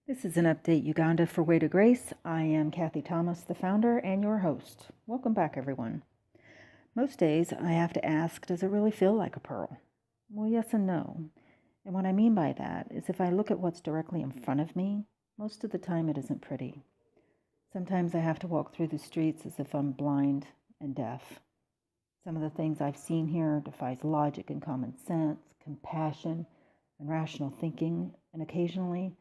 This is an update Uganda for Way to Grace. I am Kathy Thomas, the founder and your host. Welcome back, everyone. Most days I have to ask, does it really feel like a pearl? Well, yes and no. And what I mean by that is if I look at what's directly in front of me, most of the time it isn't pretty. Sometimes I have to walk through the streets as if I'm blind and deaf. Some of the things I've seen here defies logic and common sense, compassion and rational thinking, and occasionally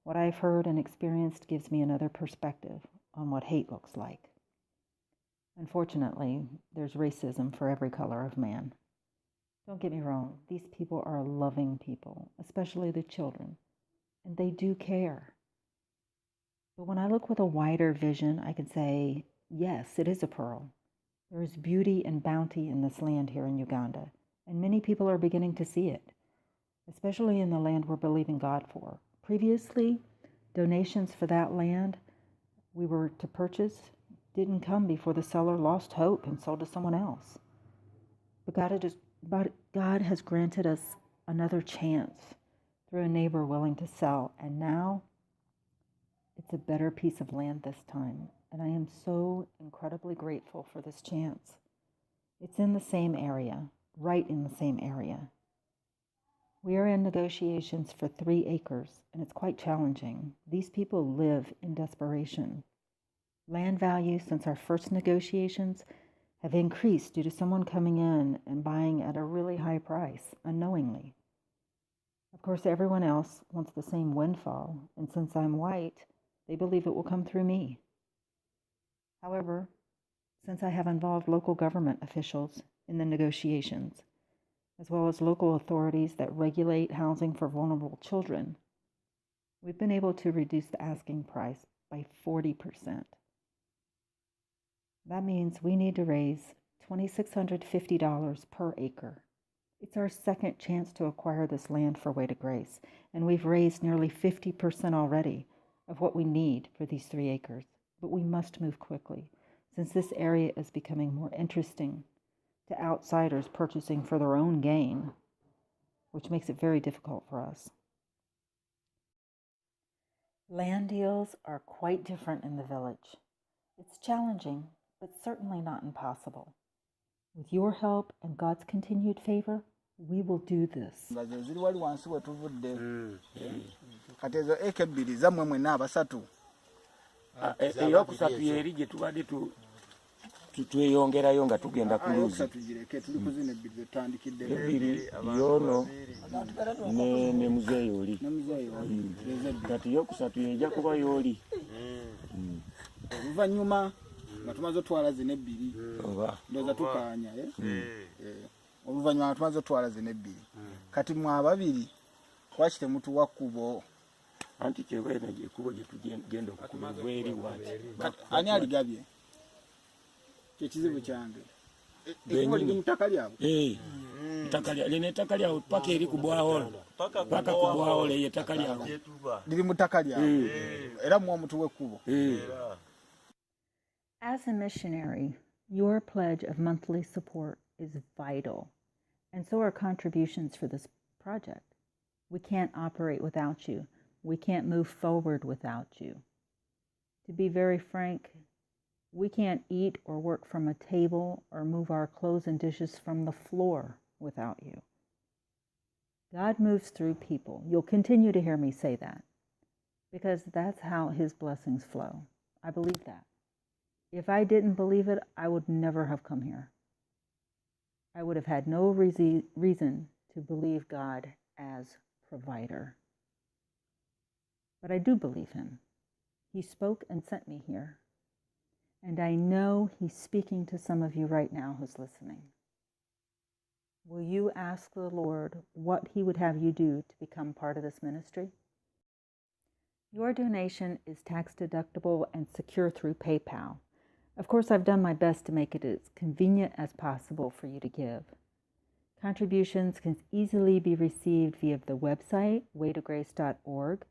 what I've heard and experienced gives me another perspective on what hate looks like. Unfortunately, there's racism for every color of man. Don't get me wrong, these people are loving people, especially the children, and they do care. But when I look with a wider vision, I can say, yes, it is a pearl. There is beauty and bounty in this land here in Uganda, and many people are beginning to see it, especially in the land we're believing God for. Previously, donations for that land we were to purchase didn't come before the seller lost hope and sold to someone else. But God has granted us another chance through a neighbor willing to sell, and now it's a better piece of land this time, and I am so incredibly grateful for this chance. It's in the same area, right in the same area. We are in negotiations for 3 acres, and it's quite challenging. These people live in desperation. Land values since our first negotiations have increased due to someone coming in and buying at a really high price, unknowingly. Of course, everyone else wants the same windfall, and since I'm white, they believe it will come through me. However, since I have involved local government officials in the negotiations, as well as local authorities that regulate housing for vulnerable children, we've been able to reduce the asking price by 40%. That means we need to raise $2,650 per acre. It's our second chance to acquire this land for Way to Grace, and we've raised nearly 50% already of what we need for these 3 acres. But we must move quickly, since this area is becoming more interesting to outsiders purchasing for their own gain, which makes it very difficult for us. Land deals are quite different in the village. It's challenging, but certainly not impossible. With your help and God's continued favor, we will do this. Tweyongerayo nga tugenda ku luzi ebiri yono ne muzeeyi oli kati yokusatu yejja kuba yooli oluvannyuma nga tumaze otwala zino ebbiri ndooza tukaanya oluvannyuma nga tumaze otwala zino ebbiri kati mwe ababiri lwaki temutuwa kkubo anti kyebaena gyekkubo gye tugenda okukuba bweri wati ani aligabye ekizibu kyange ekkubo liri mu ttaka lyabwe lino ettaka lyabwe paka eri ku bwaholo paka ku bwaholo eyo ettaka lyabwe liri mu ttaka lyabwe era muwa omutuwa ekkubo. As a missionary, your pledge of monthly support is vital, and so are contributions for this project. We can't operate without you. We can't move forward without you. To be very frank, we can't eat or work from a table or move our clothes and dishes from the floor without you. God moves through people. You'll continue to hear me say that, because that's how His blessings flow. I believe that. If I didn't believe it, I would never have come here. I would have had no reason to believe God as provider. But I do believe Him. He spoke and sent me here. And I know He's speaking to some of you right now who's listening. Will you ask the Lord what He would have you do to become part of this ministry? Your donation is tax deductible and secure through PayPal. Of course, I've done my best to make it as convenient as possible for you to give. Contributions can easily be received via the website, waytograce.org,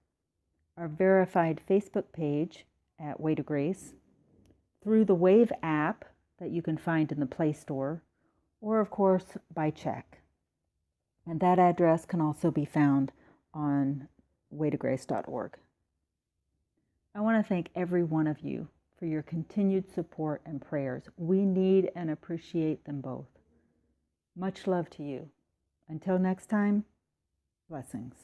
our verified Facebook page at Way to Grace, through the Wave app that you can find in the Play Store, or of course by check. And that address can also be found on waytograce.org. I want to thank every one of you for your continued support and prayers. We need and appreciate them both. Much love to you. Until next time, blessings.